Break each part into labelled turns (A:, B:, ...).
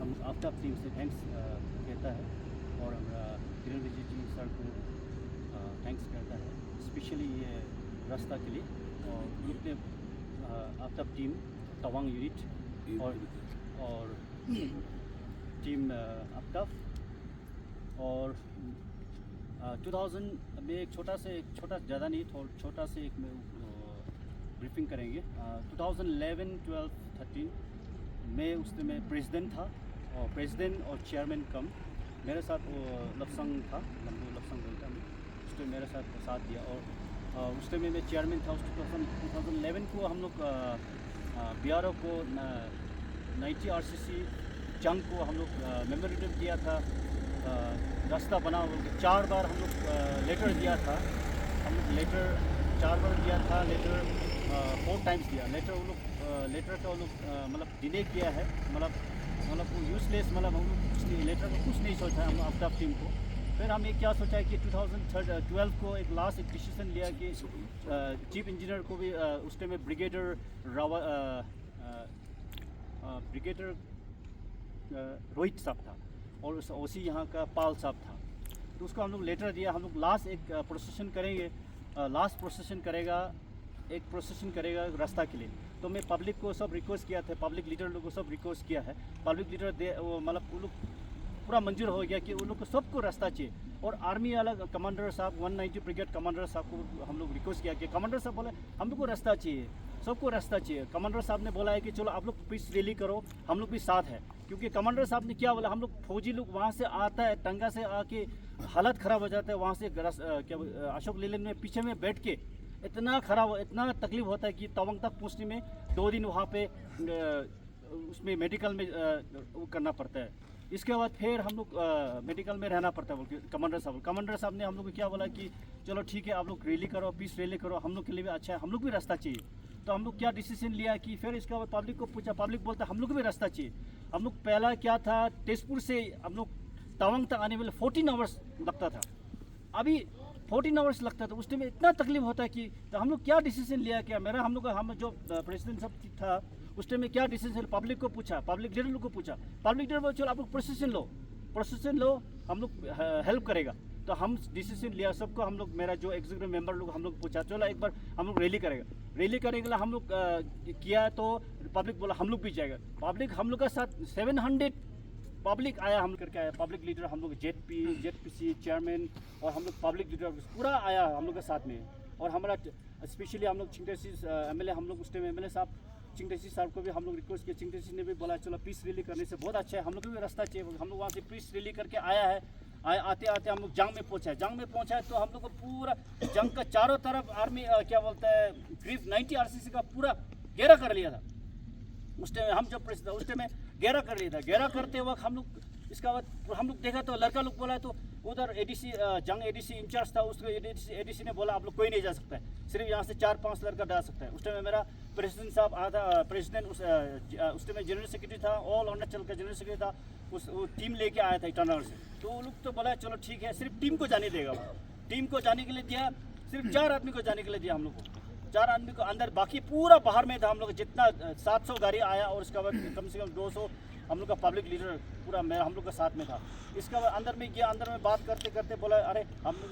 A: हम आफ्ताब टीम से थैंक्स कहता है और हमारा किरण विजय जी सर को थैंक्स करता है स्पेशली ये रास्ता के लिए और ग्रुप ने आफ्ताब टीम तवांग यूनिट और टीम आफ्ताब और 2000 में एक छोटा ज़्यादा नहीं छोटा से एक ब्रीफिंग करेंगे। 2011, 12, 13 में उसमें मैं प्रेसिडेंट था और प्रेसिडेंट और चेयरमैन कम मेरे साथ वो लफसंग था, लम्बू लफसंग बोलता हूँ, उसने मेरे साथ दिया और उस टाइम में मैं चेयरमैन था। उस 2011 को हम लोग BRO को 90 RCC जंग को हम लोग मेमोरेंडम दिया था, रास्ता बना 4 बार हम लोग लेटर दिया था, हम लोग लेटर 4 बार दिया था, लेटर 4 टाइम्स दिया लेटर। वो लोग लेटर का वो लोग मतलब डिले किया है, मतलब वो यूजलेस, मतलब हम लोग कुछ नहीं लेटर का कुछ नहीं सोचा हम आफ्ताब टीम को। फिर हम ये क्या सोचा है कि 2012 को एक लास्ट एक डिसीजन लिया कि चीफ इंजीनियर को भी उस टाइम में ब्रिगेडियर रोहित साहब था और ओसी यहाँ का पाल साहब था, तो उसको हम लोग लेटर दिया। हम लोग लास्ट एक प्रोसेशन करेंगे, लास्ट प्रोसेशन करेगा, एक प्रोसेशन करेगा रास्ता के लिए। तो मैं पब्लिक को सब रिक्वेस्ट किया था, पब्लिक लीडर लोगों को सब रिक्वेस्ट किया है, पब्लिक लीडर मतलब वो लोग पूरा मंजूर हो गया कि उन लोग को सबको रास्ता चाहिए। और आर्मी वाला कमांडर साहब 190 ब्रिगेड कमांडर साहब को हम लोग रिक्वेस्ट किया कि कमांडर साहब बोले हम लोग को रास्ता चाहिए, सबको रास्ता चाहिए। कमांडर साहब ने बोला है कि चलो आप लोग पीस रैली करो, हम लोग भी साथ है। क्योंकि कमांडर साहब ने क्या बोला, हम लोग फौजी लोग वहाँ से आता है टंगा से आके हालत ख़राब हो जाता है, वहाँ से क्या अशोक लेलैंड में पीछे में बैठ के इतना तकलीफ होता है कि तवांग तक पहुँचने में 2 दिन वहाँ पे उसमें मेडिकल में वो करना पड़ता है। इसके बाद फिर हम लोग मेडिकल में रहना पड़ता है बोल के कमांडर साहब ने हम लोग को क्या बोला कि चलो ठीक है आप लोग रैली करो, पीस रैली करो, हम लोग के लिए भी अच्छा है, हम लोग भी रास्ता चाहिए। तो हम लोग क्या डिसीजन लिया कि फिर इसके बाद पब्लिक को पूछा, पब्लिक बोलता हम लोग को भी रास्ता चाहिए। हम लोग पहला क्या था, तेजपुर से हम लोग तवांग तक आने वाले 14 आवर्स लगता था, अभी 14 आवर्स लगता था। उस टाइम में इतना तकलीफ होता है कि तो हम लोग क्या डिसीजन लिया, क्या हम जो प्रेसिडेंट सब था उस टाइम में क्या डिसीजन, पब्लिक को पूछा, पब्लिक लीडर लोग को पूछा, पब्लिक लीडर बोले चलो आप लोग प्रोसेशन लो, हम लोग हेल्प करेगा। तो हम डिसीजन लिया सबको, हम लोग मेरा जो एग्जीक्यूटिव मेंबर लोग हम लोग पूछा चलो एक बार हम लोग रैली करेगा, रैली करने के लिए हम लोग किया। तो पब्लिक बोला हम लोग भी जाएगा, पब्लिक हम लोग का साथ 700 पब्लिक आया, हम करके आया, पब्लिक लीडर हम लोग जेडपीसी चेयरमैन और हम लोग पब्लिक लीडर पूरा आया हम लोग के साथ में। और हमारा स्पेशली हम लोग चिंगटेसी MLA, हम लोग उस टाइम MLA साहब चिंगटेसी साहब को भी हम लोग रिक्वेस्ट किया, चिंगटेसी ने भी बोला चलो पीस रैली करने से बहुत अच्छा है, हम लोग को भी रास्ता चाहिए। हम लोग वहाँ से पीस रैली करके आया है, आते आते हम लोग जंग में पहुँचा है। तो हम लोग को पूरा जंग का चारों तरफ आर्मी क्या बोलता है करीब 90 RCC का पूरा घेरा कर लिया था। उस टाइम हम जब प्रेसिडेंट उस टाइम में घेरा कर लिया था। घेरा करते वक्त हम लोग इसका बाद हम लोग देखा तो लड़का लोग बोला, तो उधर ADC जंग ADC इंचार्ज था, उसको ADC ने बोला आप लोग कोई नहीं जा सकता है, सिर्फ यहाँ से 4-5 लड़का जा सकता है। उस टाइम में मेरा प्रेसिडेंट साहब आया था, प्रेसिडेंट उस टाइम में जनरल सेक्रेटरी था, ऑल अरुणाचल का जनरल सेक्रेटरी था, वो टीम लेके आया था ईटानगर से। तो वो लोग तो बोला चलो ठीक है, सिर्फ टीम को जाने देगा, टीम को जाने के लिए दिया, सिर्फ 4 आदमी को जाने के लिए दिया हम लोग को, 4 आदमी को अंदर, बाकी पूरा बाहर में था। हम लोग जितना 700 गाड़ी आया और उसके बाद कम से कम 200 हम लोग का पब्लिक लीडर पूरा हम लोग का साथ में था। इसका बाद अंदर में गया, अंदर में बात करते करते बोला अरे हम लोग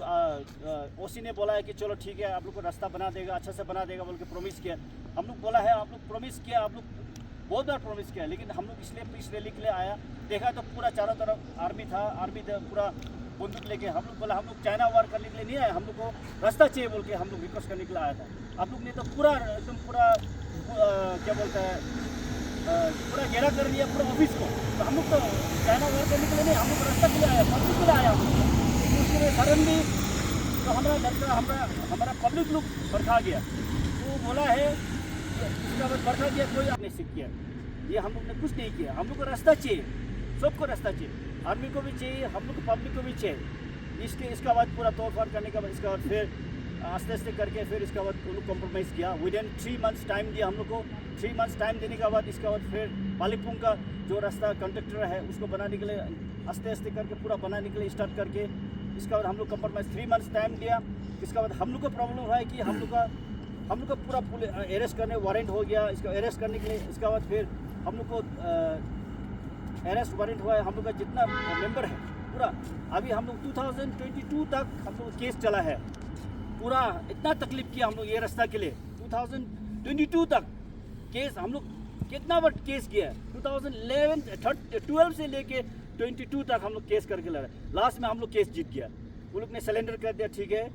A: OC ने बोला है कि चलो ठीक है आप लोग को रास्ता बना देगा, अच्छा से बना देगा बोल के प्रॉमिस किया। हम लोग बोला है आप लोग प्रॉमिस किया, आप लोग बहुत बार प्रॉमिस किया, लेकिन हम लोग इसलिए पीस रैली के लिए आया, देखा तो पूरा चारों तरफ आर्मी था, आर्मी पूरा बंदूक लेके। हम लोग बोला हम लोग चाइना वार करने के लिए नहीं आए, हम लोग को रास्ता चाहिए बोल के हम लोग रिक्वेस्ट करने के लिए आया था। आप लोग ने तो पूरा एकदम पूरा क्या बोलता है पूरा घेरा कर लिया पूरा ऑफिस को। तो हम लोग तो चाइना वार करने के लिए नहीं, हम लोग रास्ता के लिए आया, पब्लिक के लिए आया। उसके सडनली तो हमारा पब्लिक लोग भड़का गया, तो बोला है इसका बाद भड़का गया, कोई आपने सीख किया, ये हम लोग ने कुछ नहीं किया, हम लोग को रास्ता चाहिए, सबको रास्ता चाहिए, आर्मी को भी चाहिए, हम लोग को पब्लिक को भी चाहिए। इसका बाद पूरा तोड़फोड़ करने के बाद इसका बाद फिर आस्ते आस्ते करके फिर इसका बाद उन लोग कॉम्प्रोमाइज़ किया। विदिन 3 मंथ्स टाइम दिया हम लोग को। 3 मंथ्स टाइम देने के बाद इसका बाद फिर पालीपुंग का जो रास्ता कंडक्टर है उसको बनाने के लिए आस्ते आस्ते करके पूरा बनाने के लिए स्टार्ट करके इसका बाद हम लोग कॉम्प्रोमाइज़ 3 मंथ्स टाइम दिया। इसका बाद हम लोग को प्रॉब्लम हुआ है कि हम लोग का पूरा अरेस्ट करने वारंट हो गया। इसका अरेस्ट करने के लिए इसका बाद फिर हम लोग को अरेस्ट वारंट हुआ है, हम लोग का जितना मेंबर है पूरा, अभी हम लोग 2022 तक हम लोग केस चला है पूरा। इतना तकलीफ किया हम लोग ये रास्ता के लिए 2022 तक केस, हम लोग कितना बार केस किया है। 2012 से लेके 22 तक हम लोग केस करके लड़े, लास्ट में हम लोग केस जीत गया। वो लोग ने सरेंडर कर दिया, ठीक है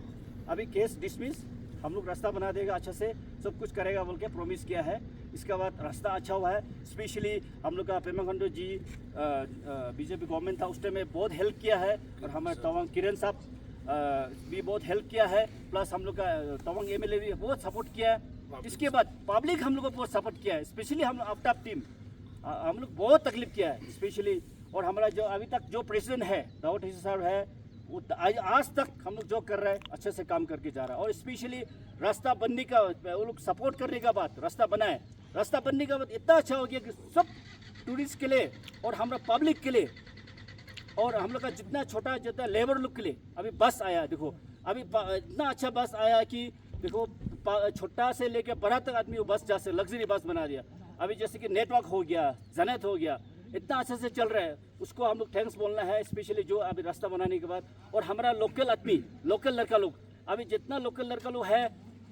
A: अभी केस डिसमिस, हम लोग रास्ता बना देगा अच्छा से, सब कुछ करेगा बोल के प्रॉमिस किया है। इसके बाद रास्ता अच्छा हुआ है। स्पेशली हम लोग का पेमा खंडू जी बीजेपी गवर्नमेंट था उस टाइम में बहुत हेल्प किया है, और हमारे तवांग किरण साहब भी बहुत हेल्प किया है, प्लस हम लोग का तवांग एमएलए भी बहुत सपोर्ट किया है। इसके बाद पब्लिक हम लोग को बहुत सपोर्ट किया है, स्पेशली हम आफ्टाब टीम हम लोग बहुत तकलीफ किया है स्पेशली। और हमारा जो अभी तक जो प्रेसिडेंट है दाऊद हिस्सा साहब है, वो आज तक हम लोग जो कर रहे हैं अच्छे से काम करके जा रहा है। और स्पेशली रास्ता बनने का वो लोग सपोर्ट करने का बाद रास्ता बनाए, रास्ता बनने का बाद इतना अच्छा हो गया कि सब टूरिस्ट के लिए और हमारा पब्लिक के लिए और हम लोग का जितना छोटा जितना लेबर लोग के लिए अभी बस आया, देखो अभी इतना अच्छा बस आया कि देखो छोटा से लेके बड़ा तक आदमी वो बस जा से लग्जरी बस बना दिया। अभी जैसे कि नेटवर्क हो गया, जनेत हो गया, इतना अच्छे से चल रहा है, उसको हम लोग थैंक्स बोलना है स्पेशली जो अभी रास्ता बनाने के बाद। और हमारा लोकल आदमी, लोकल लड़का लोग, अभी जितना लोकल लड़का लोग है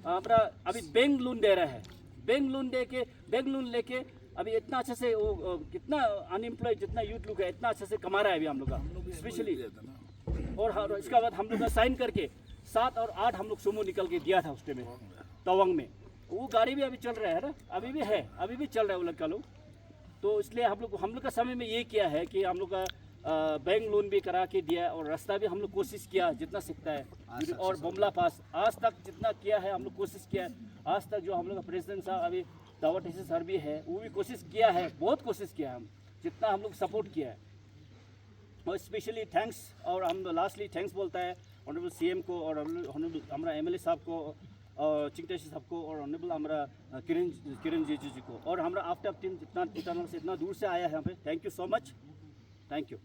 A: हमारा अभी बैंक लोन दे रहा है, बैंक लोन लेके अभी इतना अच्छे से वो कितना अनएम्प्लॉयड जितना यूथ लोग है इतना अच्छे से कमा रहा है अभी हम लोग का स्पेशली। और इसका बाद हम लोग का साइन करके 7 और 8 हम लोग सुमो निकल के दिया था उस टाइम में तवांग में, वो गाड़ी भी अभी चल रहा है ना, अभी भी चल रहा है वो लड़का लोग। तो इसलिए हम लोग का समय में ये किया है कि हम लोग का बैंक लोन भी करा के दिया और रास्ता भी हम लोग कोशिश किया जितना सीखता है। और बोमला पास आज तक जितना किया है हम लोग कोशिश किया है, आज तक जो हम लोग का प्रेसिडेंट साहब अभी दाऊद हिस्सा सर भी है वो भी कोशिश किया है, बहुत कोशिश किया है, हम जितना हम लोग सपोर्ट किया है। और स्पेशली थैंक्स, और हम लास्टली थैंक्स बोलता है ऑनरेबल सीएम को और ऑनरेबल हमारा एमएलए साहब को और चिंगटेशी साहब को और ऑनरेबल हमारा किरण जी को और हमारा आफ्टाब टीम जितना इतना दूर से आया है यहाँ पे। Thank you so much, thank you.